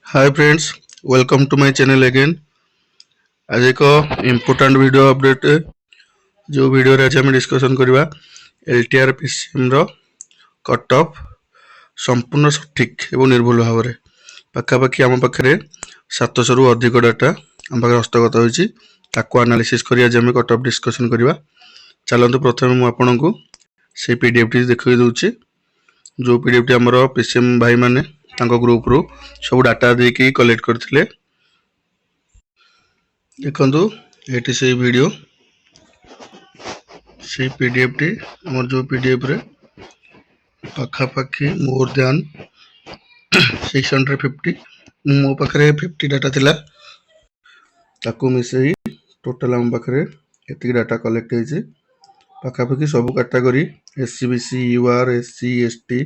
Hi friends, welcome to my channel again. आज एक important video update जो video रे आज हम डिस्कशन करवा एलटीआर पीसीएम रो कट ऑफ संपूर्ण सठिक एवं निर्भुल भाव में पाखापाखि आम पाखे 700 रु अधिक डाटा आम पाखे हस्तगत होइछि ताको एनालिसिस करी आज हम कट ऑफ डिस्कशन करवा। चलंतु प्रथमे मु आपनकु से पीडीएफ टी देखै दउछि जो पीडीएफ टी हमर पीसीएम भाई माने तांको ग्रुप रो सब डाटा देकी कलेक्ट करथिले। देखो ये से वीडियो से पीडीएफ टी हमर जो पीडीएफ रे पाखापाखि मोर देन 650 मो पाखरे 50 डाटा थिला ताकू मिसई टोटल हम पाखरे एति डाटा कलेक्ट हेछि पाखापाखि सब category SC BC UR SC ST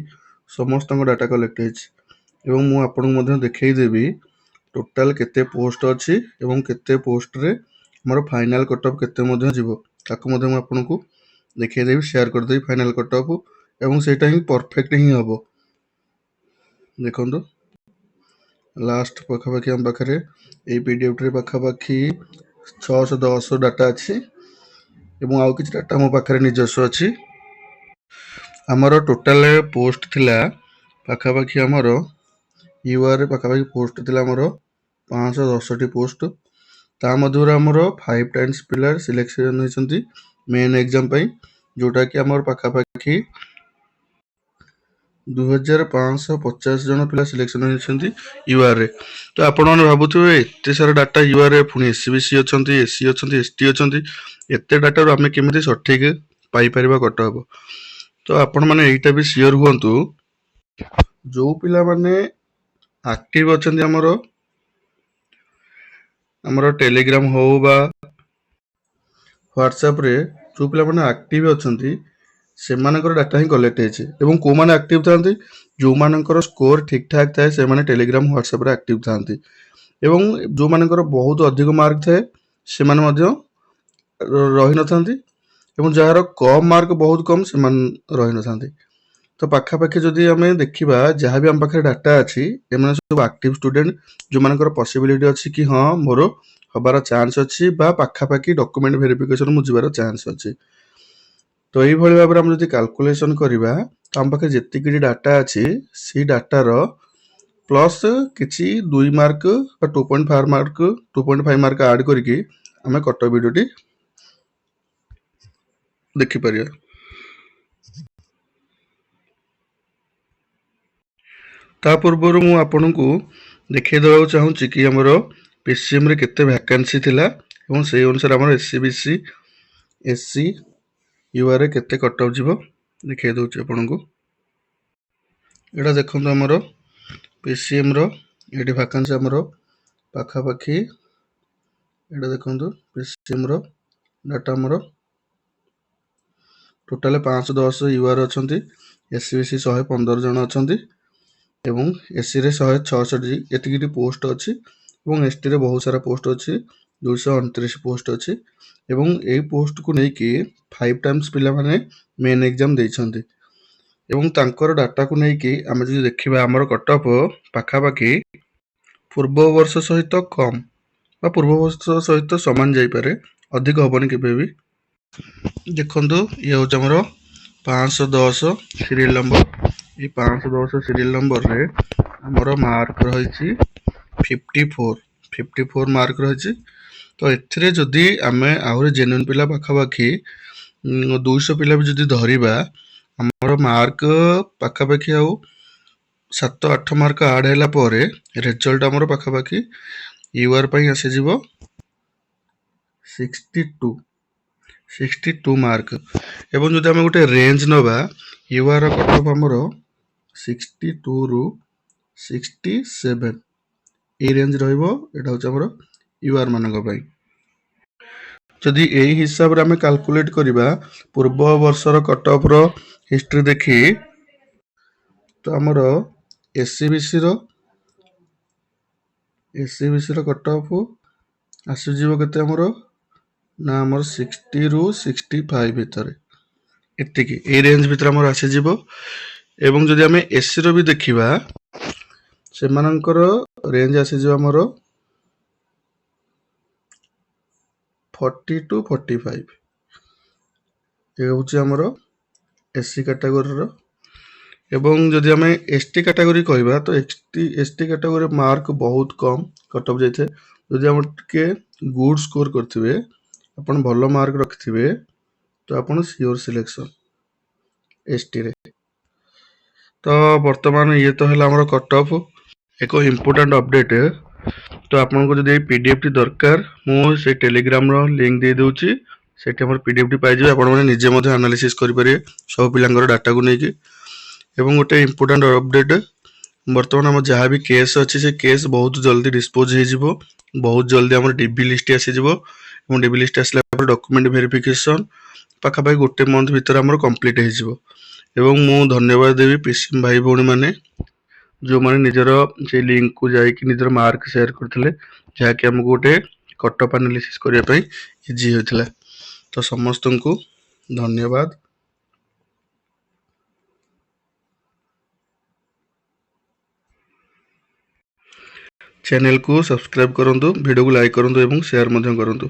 समस्त डाटा कलेक्ट हेछि एवं मु आपन मध्य देखै देबी टोटाल केते पोस्ट अछि एवं केते पोस्ट रे हमर फाइनल कट ऑफ केते मध्य जीवो ताकू मध्य मु आपनकु देखै देबी शेयर कर देबी फाइनल कट ऑफ एवं सेटा ही परफेक्ट ही हबो। देखंदो लास्ट पाखापाखि हम पाखरे ए पीडीएफ रे पाखापाखि 610 डाटा अछि एवं आउ किछ डाटा मो पाखरे निजस्व अछि। हमर टोटाल पोस्ट थिला पाखापाखि हमर यूआर रे पाखापाखि पोस्ट थिला हमर 510 टी पोस्ट ता मधुर हमर 5 टाइम्स पिला सिलेक्शन होइछंती मेन एग्जाम पई जोटा कि हमर पाखापाखि 2550 जन पिला सिलेक्शन होइछंती यूआर रे। तो आपण माने भाबुथुबे एते सारा डाटा यूआर रे पुनी एससीबीसी अछंती एससी अछंती एसटी अछंती एते डाटा रो हमें केमिति सठिक पाई परिबा कट हबो। तो आपण माने एटा भी शेयर हुअंतु जो पिला माने एक्टिव अछंती हमर टेलीग्राम हो बा व्हाट्सएप रे जो पिला माने एक्टिव अछंती से मानकर डाटा ही कलेक्ट हेछि एवं को माने एक्टिव थांती जो मानकर स्कोर ठीक ठाक थाए से माने टेलीग्राम व्हाट्सएप रे एक्टिव थांती एवं जो मानकर बहुत अधिक मार्क थाए से माने मध्य रहि न थांती एवं जहार कम मार्क बहुत कम से मान रहि न थांती। तो पाखापाखि जदि हमें देखिबा जहाँ भी हम पाखे डाटा अच्छी एमने सब एक्टिव स्टूडेंट जो मानकर पॉसिबिलिटी अच्छी कि हाँ मोर हबार चांस अच्छी बा पाखापाखि डॉक्यूमेंट वेरिफिकेशन मु जिबार चांस अच्छी। तो यही भाई भाव में जब कैलकुलेशन करवा तो हम पाखे जेतिकी डाटा अच्छी सी डाटार प्लस किसी 2 मार्क 2.5 मार्क ऐड करके आम कट वीडियो देखिपर। ता पूर्व मु आपन को देखे देवा चाहूँगी कि हमर पीसीएम रे केते वैकेंसी थिला एवं से अनुसार हमर एससीबीसी एससी यूआर रे केते कट ऑफ जीवो देखे दउछि आपन को। एटा देखंतु हमर पीसीएम रो एटी वैकेंसी हमर पाखापाखि एटा देखंतु पीसीएम रो डाटा हमर टोटल 510 यूआर अछंती एससीबीसी 115 जन अछंती एवं एससी रे 166 एतिकी पोस्ट अच्छी एवं एसटी रे बहुत सारा पोस्ट अच्छी 229 पोस्ट अच्छी एवं ए पोस्ट को लेकि 5 टाइम्स पिला माने मेन एग्जाम देइछंती एवं तांकर डाटा को लेकि आमे जे देखिबा हमर कट ऑफ पाखापाखि पूर्व वर्ष सहित कम बा पूर्व वर्ष सहित समान जाई पारे अधिक होबनी केबे भी। देखंतु ये हो हमर 510 सीरियल नंबर ये 510 सीरियल नंबर रे हमर मार्क रही 54 मार्क रही। तो एथिरे जदि आमे आहुरी जेन्युइन पिला पाखापाखि 200 पिला भी जदि धरिबा हमर मार्क पाखापाखि आउ 7-8 मार्क ऐड हैला परे रिजल्ट हमर पाखापाखि यूआर पई आसे जीवो 62 मार्क एवं जदि आमे गोटे रेंज नबा यूआर कट ऑफ हमर 62 रु 67 ए रेंज रहिबो एटा होछ हमर यूआर मानक पई। जदि एही हिसाब रे हमें कैलकुलेट करिबा पूर्व वर्षर कट ऑफ रो हिस्ट्री देखि तो हमर एससीबीसी रो कट ऑफ आसी जीवो केते हमर ना हमर 60 रु 65 भितर एतिकी ए रेंज भितर हमर आसी जीवो एवं जदि हमें एससी रो भी देखिबा से मानकर रेंज आसीजिव आमर 40 to 45 ये हूँ आमर एससी कैटेगोरी एवं जदि आम एसटी कैटेगोरी कहवा तो एसटी कैटेगोरी मार्क बहुत कम कट ऑफ जाए जदि आप टे गुड स्कोर करते आपन भल मार्क रखिथे तो आपन सियोर सिलेक्शन एसटी रे। तो वर्तमान ये तो है आमर कट ऑफ एक इम्पोर्टेंट अपडेट। तो आपको जब पीडीएफ टी दरकार मुझे टेलीग्राम लिंक दे दूची से पीडीएफ टी पाइबे आपजे एनालिसिस करेंगे सब पिलांकर डाटा को लेकिन। एवं गोटे इम्पोर्टेंट अपडेट बर्तमान आम जहाँ भी केस अच्छी से केस बहुत जल्दी डिस्पोज हो बहुत जल्दी आम डीबी लिस्ट आसीज डीबी लिस्ट आसला डॉक्यूमेंट वेरिफिकेशन पाखापाखि गोटे मंथ भीतर आम कंप्लीट हो। मु धन्यवाद देवी पीसीएम भाई भौणी मैंने जो मैंने निजर से लिंक को जाकि निजर मार्क शेयर करते जहाँकि आमको गोटे कट ऑफ एनालिसिस करने इजी होता। तो समस्त को धन्यवाद। चैनल को सब्सक्राइब करूँ, वीडियो को लाइक करूँ और शेयर करूँ।